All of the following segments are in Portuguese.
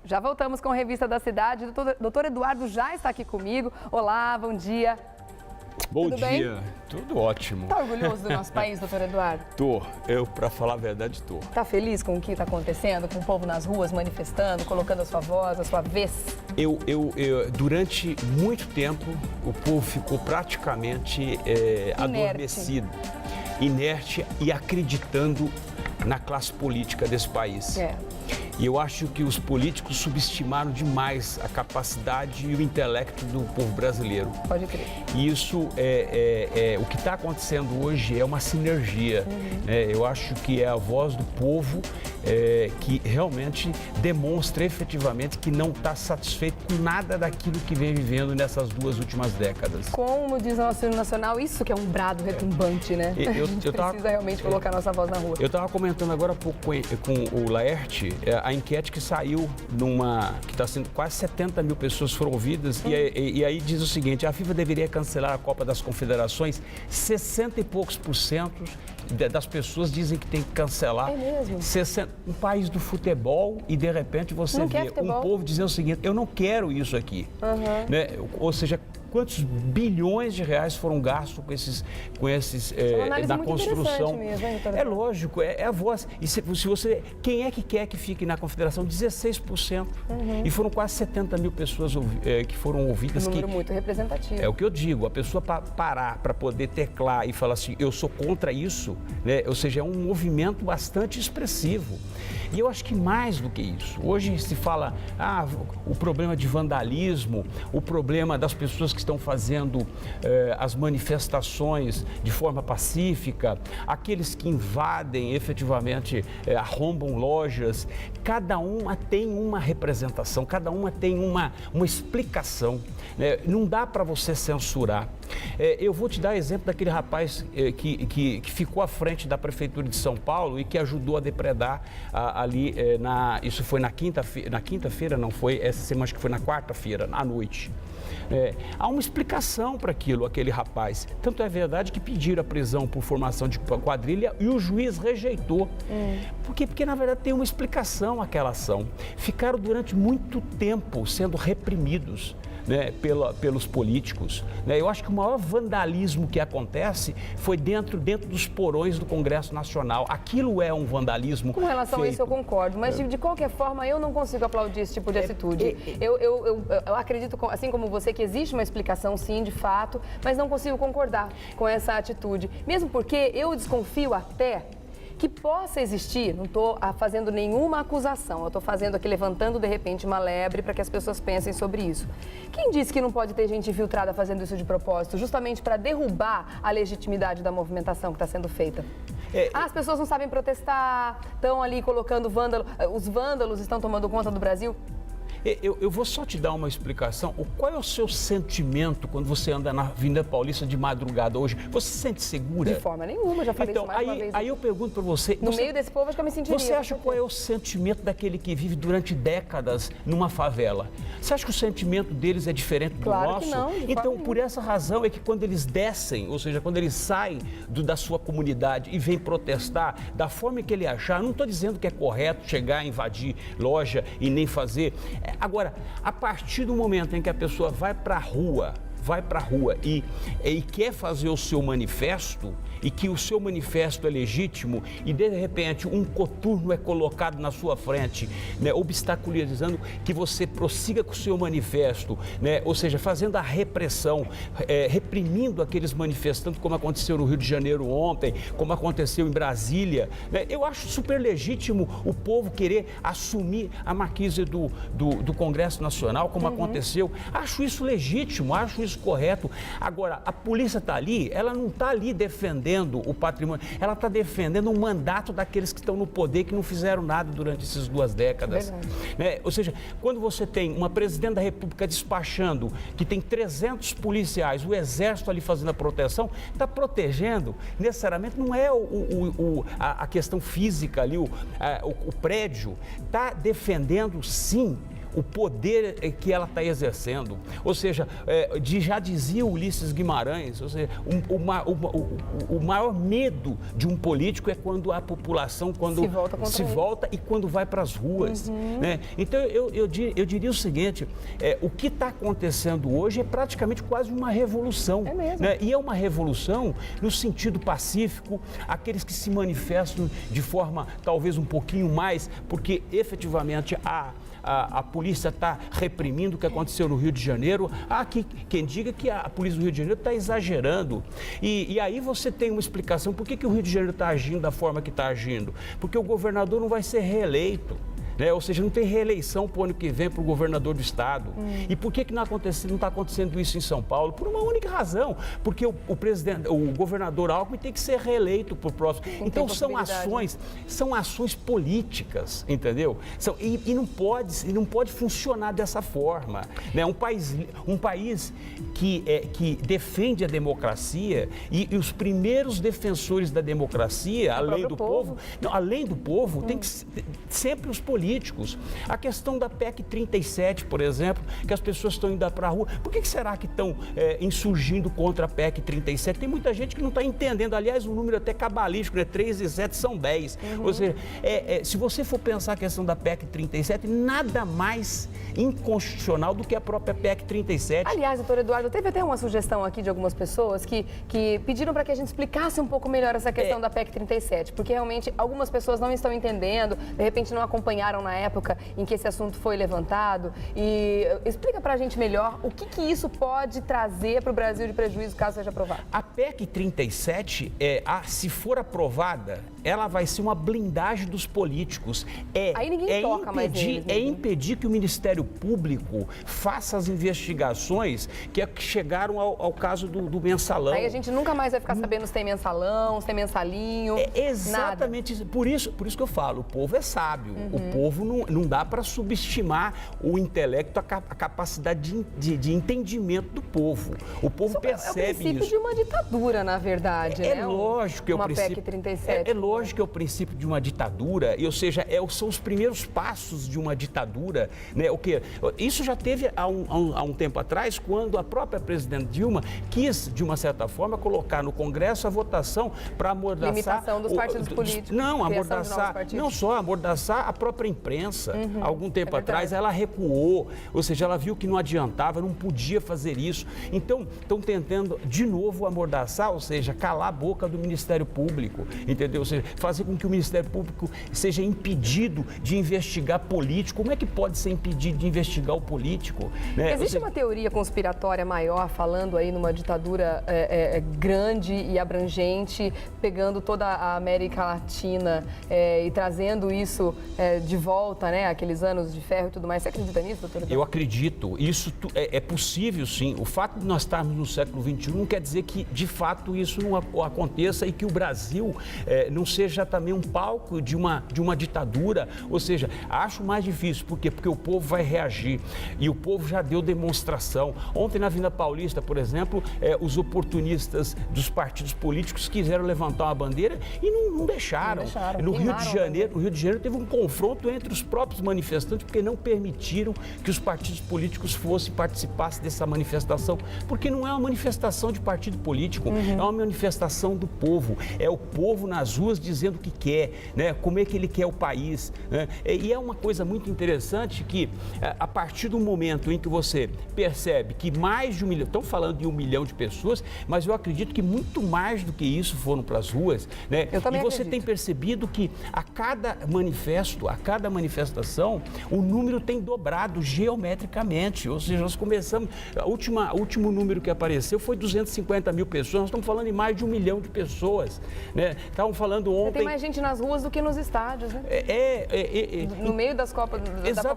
Já voltamos com a Revista da Cidade. Doutor Eduardo já está aqui comigo. Olá, bom dia. Bom Tudo dia, bem? Tudo ótimo. Está orgulhoso do nosso país, doutor Eduardo? Para falar a verdade, tô. Está feliz com o que está acontecendo, com o povo nas ruas manifestando, colocando a sua voz, a sua vez? Durante muito tempo, o povo ficou praticamente adormecido, inerte e acreditando na classe política desse país. E eu acho que os políticos subestimaram demais a capacidade e o intelecto do povo brasileiro. Pode crer. E isso, o que está acontecendo hoje é uma sinergia. Eu acho que é a voz do povo que realmente demonstra efetivamente que não está satisfeito com nada daquilo que vem vivendo nessas 2 últimas décadas. Como diz o nosso hino nacional, isso que é um brado retumbante, né? A gente precisa realmente colocar nossa voz na rua. Eu estava comentando agora há pouco com o Laerte, a enquete que saiu que está sendo quase 70 mil pessoas foram ouvidas, e aí diz o seguinte: a FIFA deveria cancelar a Copa das Confederações. 60 e poucos % das pessoas dizem que tem que cancelar. É mesmo? Um país do futebol, e de repente você não vê um povo dizendo o seguinte: eu não quero isso aqui. Né? Ou seja, quantos bilhões de reais foram gastos com esses na construção? Mesmo, hein, é lógico, é a voz. E se você, quem é que quer que fique na confederação? 16%. E foram quase 70 mil pessoas que foram ouvidas. Um número muito representativo. É o que eu digo, a pessoa parar para poder teclar e falar assim: eu sou contra isso, né? Ou seja, é um movimento bastante expressivo. E eu acho que mais do que isso, hoje se fala o problema de vandalismo, o problema das pessoas que estão fazendo as manifestações de forma pacífica, aqueles que invadem efetivamente, arrombam lojas. Cada uma tem uma representação, cada uma tem uma explicação. Não dá para você censurar. Eu vou te dar exemplo daquele rapaz que ficou à frente da Prefeitura de São Paulo e que ajudou a depredar ali, isso foi na quinta-feira, não foi? Essa semana acho que foi na quarta-feira, à noite. Há uma explicação para aquele rapaz. Tanto é verdade que pediram a prisão por formação de quadrilha e o juiz rejeitou. Por quê? Porque, na verdade, tem uma explicação aquela ação. Ficaram durante muito tempo sendo reprimidos, né, pelos políticos. Eu acho que o maior vandalismo que acontece foi dentro dos porões do Congresso Nacional. Aquilo é um vandalismo. Com relação a isso eu concordo, mas de qualquer forma eu não consigo aplaudir esse tipo de atitude. Eu acredito, assim como você, que existe uma explicação sim, de fato, mas não consigo concordar com essa atitude. Mesmo porque eu desconfio até que possa existir, não estou fazendo nenhuma acusação, eu estou fazendo aqui, levantando de repente uma lebre para que as pessoas pensem sobre isso. Quem disse que não pode ter gente infiltrada fazendo isso de propósito, justamente para derrubar a legitimidade da movimentação que está sendo feita? As pessoas não sabem protestar, estão ali colocando os vândalos estão tomando conta do Brasil? Eu vou só te dar uma explicação. Qual é o seu sentimento quando você anda na Avenida Paulista de madrugada hoje? Você se sente segura? De forma nenhuma, já falei isso mais uma vez. Aí eu pergunto para você... No meio desse povo, acho que eu me sentiria. Você acha qual é o sentimento daquele que vive durante décadas numa favela? Você acha que o sentimento deles é diferente do nosso? Claro que não. Então, por essa razão é que quando eles descem, ou seja, quando eles saem da sua comunidade e vêm protestar da forma que ele achar, não estou dizendo que é correto chegar, invadir loja e nem fazer... Agora, a partir do momento em que a pessoa vai para a rua e quer fazer o seu manifesto, e que o seu manifesto é legítimo, e de repente um coturno é colocado na sua frente, né, obstaculizando que você prossiga com o seu manifesto, né, ou seja, fazendo a repressão, reprimindo aqueles manifestantes, como aconteceu no Rio de Janeiro ontem, como aconteceu em Brasília, né, eu acho super legítimo o povo querer assumir a marquise do Congresso Nacional, como aconteceu. Acho isso legítimo, acho isso correto. Agora, a polícia está ali, ela não está ali defendendo o patrimônio, ela está defendendo o mandato daqueles que estão no poder, que não fizeram nada durante essas 2 décadas. Né? Ou seja, quando você tem uma presidente da República despachando que tem 300 policiais, o exército ali fazendo a proteção, está protegendo, necessariamente não é a questão física ali, o prédio, está defendendo sim o poder que ela está exercendo. Ou seja, já dizia Ulisses Guimarães, ou seja, o maior medo de um político é quando a população se volta e quando vai para as ruas. Né? Então, eu diria o seguinte, o que está acontecendo hoje é praticamente quase uma revolução. É mesmo. Né? E é uma revolução no sentido pacífico, aqueles que se manifestam de forma talvez um pouquinho mais, porque efetivamente a polícia está reprimindo o que aconteceu no Rio de Janeiro. Há quem diga que a polícia do Rio de Janeiro está exagerando. E aí você tem uma explicação por que o Rio de Janeiro está agindo da forma que está agindo. Porque o governador não vai ser reeleito. Né? Ou seja, não tem reeleição para o ano que vem para o governador do estado. E por que não está acontecendo isso em São Paulo? Por uma única razão, porque o governador Alckmin tem que ser reeleito para o próximo. Então são ações políticas, entendeu? E não pode funcionar dessa forma. Né? Um país que defende a democracia e os primeiros defensores da democracia, além do povo, tem que sempre os políticos. A questão da PEC 37, por exemplo, que as pessoas estão indo para a rua. Por que será que estão insurgindo contra a PEC 37? Tem muita gente que não está entendendo. Aliás, um número até cabalístico, né? 3 e 7 são 10. Ou seja, se você for pensar a questão da PEC 37, nada mais inconstitucional do que a própria PEC 37. Aliás, doutor Eduardo, teve até uma sugestão aqui de algumas pessoas que pediram para que a gente explicasse um pouco melhor essa questão da PEC 37, porque realmente algumas pessoas não estão entendendo, de repente não acompanharam na época em que esse assunto foi levantado. E explica pra gente melhor o que isso pode trazer para o Brasil de prejuízo caso seja aprovado. A PEC 37, se for aprovada, ela vai ser uma blindagem dos políticos. Aí ninguém toca mais neles, né? Impedir que o Ministério Público faça as investigações que chegaram ao caso do mensalão. Aí a gente nunca mais vai ficar sabendo se tem mensalão, se tem mensalinho, exatamente nada. Por isso que eu falo, o povo é sábio. O povo não dá para subestimar o intelecto, a capacidade de entendimento do povo. O povo percebe isso. É o princípio de uma ditadura, na verdade, né? É lógico que é o princípio. PEC 37. É lógico que é o princípio de uma ditadura, ou seja, são os primeiros passos de uma ditadura, né? Isso já teve há um tempo atrás, quando a própria presidente Dilma quis, de uma certa forma, colocar no Congresso a votação para amordaçar... Limitação dos partidos políticos. Não só amordaçar a própria imprensa. Algum tempo atrás ela recuou, ou seja, ela viu que não adiantava, não podia fazer isso. Então, estão tentando de novo amordaçar, ou seja, calar a boca do Ministério Público, entendeu? Ou seja, fazer com que o Ministério Público seja impedido de investigar político. Como é que pode ser impedido de investigar o político? Né? Existe uma teoria conspiratória maior, falando aí numa ditadura grande e abrangente, pegando toda a América Latina e trazendo isso de volta, né? Aqueles anos de ferro e tudo mais. Você acredita nisso, doutor Eduardo? Eu acredito. Isso é possível, sim. O fato de nós estarmos no século XXI não quer dizer que, de fato, isso não aconteça e que o Brasil não seja também um palco de uma ditadura. Ou seja, acho mais difícil. Por quê? Porque o povo vai reagir. E o povo já deu demonstração. Ontem, na Avenida Paulista, por exemplo, os oportunistas dos partidos políticos quiseram levantar uma bandeira e não deixaram. No Rio de Janeiro teve um confronto entre os próprios manifestantes, porque não permitiram que os partidos políticos participassem dessa manifestação, porque não é uma manifestação de partido político, é uma manifestação do povo, é o povo nas ruas dizendo o que quer, né? Como é que ele quer o país, né? E é uma coisa muito interessante que, a partir do momento em que você percebe que mais de 1 milhão, estão falando de 1 milhão de pessoas, mas eu acredito que muito mais do que isso foram para as ruas, né? Eu também acredito. Tem percebido que a cada manifestação, o número tem dobrado geometricamente. Ou seja, nós começamos, o último número que apareceu foi 250 mil pessoas, nós estamos falando em mais de 1 milhão de pessoas, né? Estavam falando ontem... Tem mais gente nas ruas do que nos estádios, né? No meio da Copa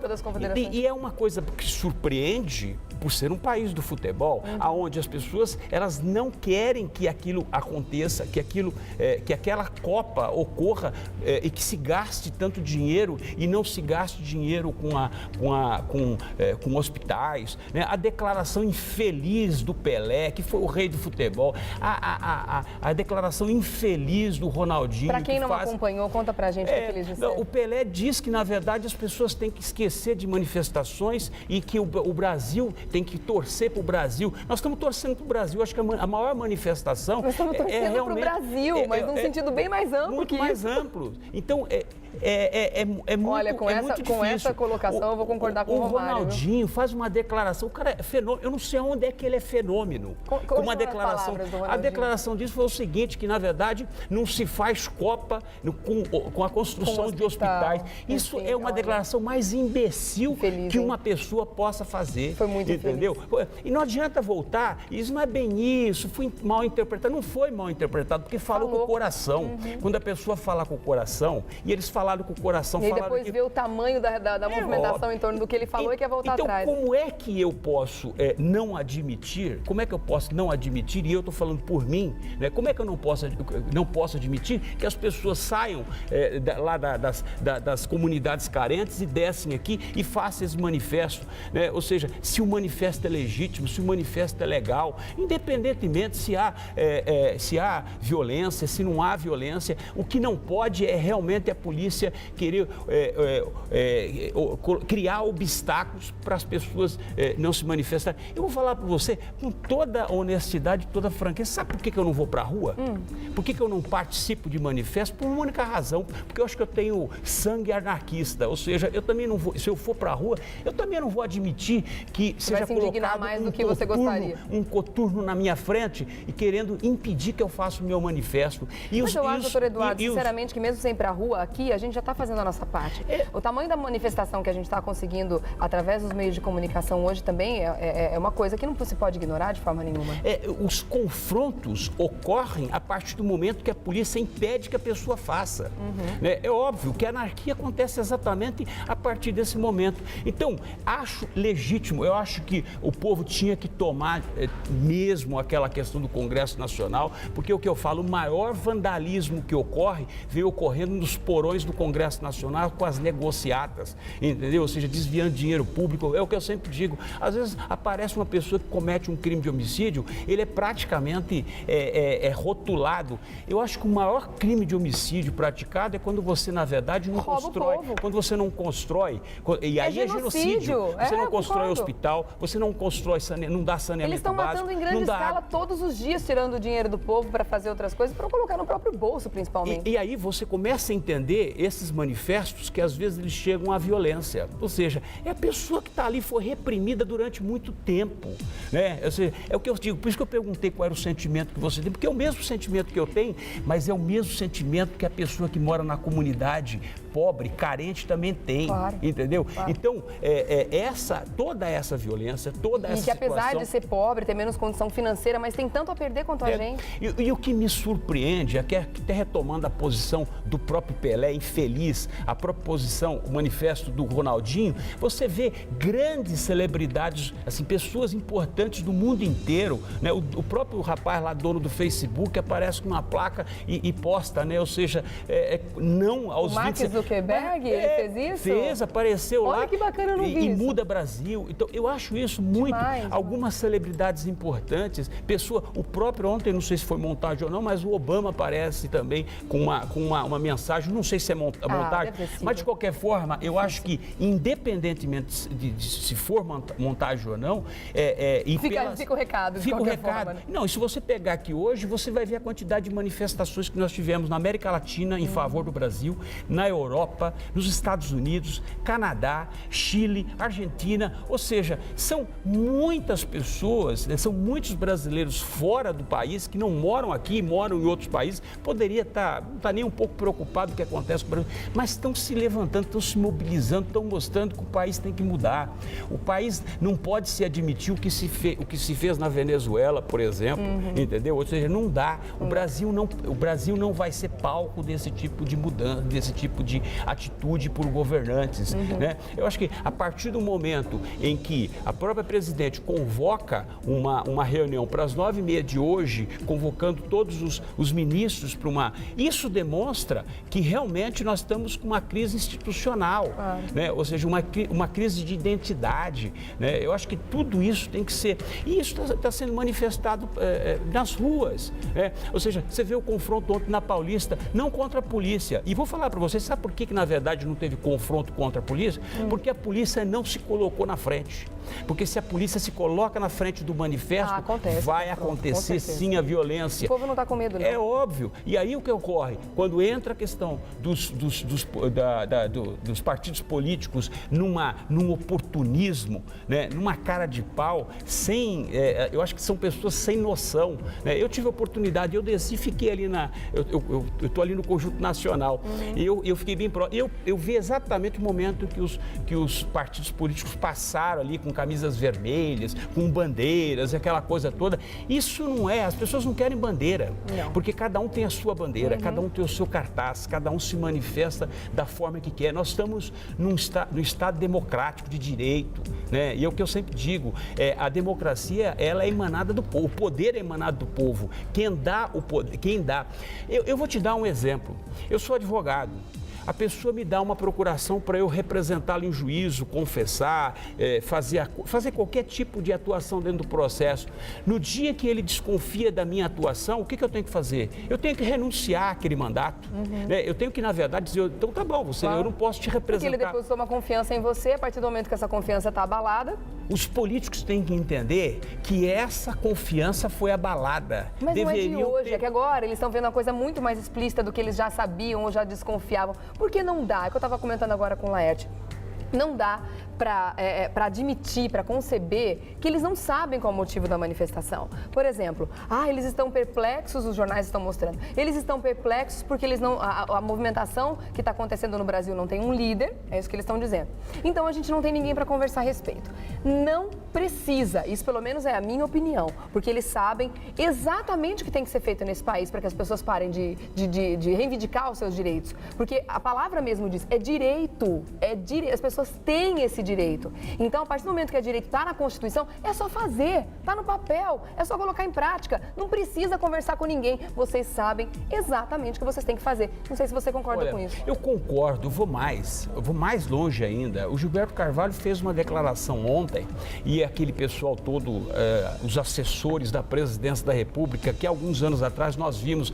das Confederações. E é uma coisa que surpreende, por ser um país do futebol, aonde as pessoas elas não querem que aquilo aconteça, que aquela Copa ocorra e que se gaste tanto dinheiro e não se gaste dinheiro com hospitais, né? A declaração infeliz do Pelé, que foi o rei do futebol, a declaração infeliz do Ronaldinho. Para quem não acompanhou, conta pra gente o que eles disseram. O Pelé diz que, na verdade, as pessoas têm que esquecer de manifestações e que o Brasil tem que torcer para o Brasil. Nós estamos torcendo para o Brasil, acho que a maior manifestação... Nós estamos torcendo para o Brasil, mas num sentido bem mais amplo muito que mais isso. amplo. Então, muito, olha, com essa colocação eu vou concordar com o Romário. O Ronaldinho faz uma declaração, o cara é fenômeno, eu não sei onde é que ele é fenômeno. Uma declaração. A declaração disso foi o seguinte, que na verdade não se faz Copa com a construção de hospitais. Isso é uma declaração mais imbecil infeliz, que uma pessoa possa fazer. Foi muito entendeu? Infeliz. E não adianta voltar, isso não é bem isso, foi mal interpretado. Não foi mal interpretado, porque falou com o coração. Quando a pessoa fala com o coração, e eles falaram com o coração... E depois ver o tamanho da movimentação em torno do que ele falou e quer voltar atrás. Então, como é que eu posso não admitir, e eu estou falando por mim, né? Como é que eu não posso admitir que as pessoas saiam lá das comunidades carentes e descem aqui e façam esse manifesto, né? Ou seja, se o manifesto é legítimo, se o manifesto é legal, independentemente se há violência, se não há violência, o que não pode é realmente a polícia querer criar obstáculos para as pessoas não se manifestarem. Eu vou falar para você com toda honestidade, toda franqueza, sabe por que eu não vou para a rua? Por que eu não participo de manifesto? Por uma única razão, porque eu acho que eu tenho sangue anarquista, ou seja, eu também não vou, se eu for para a rua, eu também não vou admitir que seja colocado mais do que você gostaria. Um coturno na minha frente e querendo impedir que eu faça o meu manifesto. Mas eu acho, doutor Eduardo, sinceramente, que mesmo sem ir para a rua, aqui a gente já está fazendo a nossa parte. O tamanho da manifestação que a gente está conseguindo através dos meios de comunicação hoje também é uma coisa que não se pode ignorar de forma nenhuma. Os confrontos ocorrem a partir do momento que a polícia impede que a pessoa faça. Né? É óbvio que a anarquia acontece exatamente a partir desse momento. Então, acho legítimo, eu acho que o povo tinha que tomar mesmo aquela questão do Congresso Nacional, porque o que eu falo, o maior vandalismo que ocorre vem ocorrendo nos porões do Congresso Nacional com as negociatas, entendeu? Ou seja, desviando dinheiro público. É o que eu sempre digo. Às vezes aparece uma pessoa que comete um crime de homicídio, ele é praticamente rotulado. Eu acho que o maior crime de homicídio praticado é quando você, na verdade, não constrói. Quando você não constrói. E aí é genocídio. Você não constrói hospital, você não constrói, não dá saneamento Eles estão matando em grande escala todos os dias, tirando o dinheiro do povo para fazer outras coisas, para colocar no próprio bolso, principalmente. E aí você começa a entender esses manifestos que às vezes eles chegam à violência. Ou seja, é a pessoa que está ali, foi reprimida durante muito tempo, né? Ou seja, é o que eu digo, por isso que eu perguntei qual era o sentimento que você tem, porque é o mesmo sentimento que eu tenho, mas é o mesmo sentimento que a pessoa que mora na comunidade pobre, carente também tem, claro, entendeu? Claro. Então, toda essa violência, toda essa situação... E que apesar de ser pobre, ter menos condição financeira, mas tem tanto a perder quanto a gente. E o que me surpreende, até retomando a posição do próprio Pelé, infeliz, a própria posição, o manifesto do Ronaldinho, você vê grandes celebridades, assim, pessoas importantes do mundo inteiro, né? O próprio rapaz lá, dono do Facebook, aparece com uma placa e posta, né? Ou seja, não aos 20... O Mark Zuckerberg, ele fez isso? Fez, apareceu lá. Olha que bacana, eu não vi isso. Muda Brasil. Então, eu acho isso muito... Demais. Algumas celebridades importantes, o próprio ontem, não sei se foi montagem ou não, mas o Obama aparece também com uma mensagem, não sei se é montagem, mas de qualquer forma, eu acho que, independentemente de se for montagem ou não, fica o recado, fica o recado. Forma, né? Não, e se você pegar aqui hoje, você vai ver a quantidade de manifestações que nós tivemos na América Latina em favor do Brasil, na Europa, nos Estados Unidos, Canadá, Chile, Argentina, ou seja, são muitas pessoas, né, são muitos brasileiros fora do país que não moram aqui, moram em outros países, poderia não tá nem um pouco preocupado com o que acontece mas estão se levantando, estão se mobilizando, estão mostrando que o país tem que mudar. O país não pode se admitir o que se fez na Venezuela, por exemplo, entendeu? Ou seja, não dá. O Brasil não vai ser palco desse tipo de mudança, desse tipo de atitude por governantes, né? Eu acho que a partir do momento em que a própria presidente convoca uma reunião para as 9h30 de hoje, convocando todos os ministros para uma... Isso demonstra que realmente nós estamos com uma crise institucional, né? Ou seja, uma crise de identidade, né? Eu acho que tudo isso tem que ser... E isso está sendo manifestado nas ruas, né? Ou seja, você vê o confronto ontem na Paulista, não contra a polícia. E vou falar para vocês, sabe por que na verdade não teve confronto contra a polícia? Porque a polícia não se colocou na frente. Porque se a polícia se coloca na frente do manifesto, vai acontecer sim a violência. O povo não está com medo, não. É óbvio. E aí o que ocorre? Quando entra a questão dos partidos políticos num oportunismo, né? Numa cara de pau, eu acho que são pessoas sem noção, né? Eu tive a oportunidade, eu desci e fiquei ali eu estou ali no Conjunto Nacional. Eu fiquei bem próximo. Eu vi exatamente o momento que os partidos políticos passaram ali com camisas vermelhas, com bandeiras, aquela coisa toda. Isso não é, as pessoas não querem bandeira, porque cada um tem a sua bandeira, cada um tem o seu cartaz, cada um se manifesta da forma que quer. Nós estamos num Estado democrático de direito, né? E é o que eu sempre digo, a democracia, ela é emanada do povo, o poder é emanado do povo. Quem dá o poder, eu vou te dar um exemplo. Eu sou advogado. A pessoa me dá uma procuração para eu representá-la em juízo, confessar, fazer qualquer tipo de atuação dentro do processo. No dia que ele desconfia da minha atuação, o que eu tenho que fazer? Eu tenho que renunciar àquele mandato. Né? Eu tenho que, na verdade, dizer, então tá bom, eu não posso te representar. Porque ele depositou uma confiança em você, a partir do momento que essa confiança está abalada... Os políticos têm que entender que essa confiança foi abalada. Mas não é de hoje, é que agora eles estão vendo uma coisa muito mais explícita do que eles já sabiam ou já desconfiavam. Porque não dá, é o que eu estava comentando agora com o Laerte, não dá para admitir, para conceber que eles não sabem qual é o motivo da manifestação. Por exemplo, eles estão perplexos, os jornais estão mostrando, eles estão perplexos porque eles não, a movimentação que está acontecendo no Brasil não tem um líder, é isso que eles estão dizendo. Então a gente não tem ninguém para conversar a respeito. Não precisa, isso pelo menos é a minha opinião, porque eles sabem exatamente o que tem que ser feito nesse país para que as pessoas parem de reivindicar os seus direitos. Porque a palavra mesmo diz, é direito, as pessoas têm esse direito. Então, a partir do momento que a direito está na Constituição, é só fazer, está no papel, é só colocar em prática. Não precisa conversar com ninguém. Vocês sabem exatamente o que vocês têm que fazer. Não sei se você concorda com isso. Eu concordo, vou mais longe ainda. O Gilberto Carvalho fez uma declaração ontem e aquele pessoal todo, os assessores da Presidência da República, que alguns anos atrás nós vimos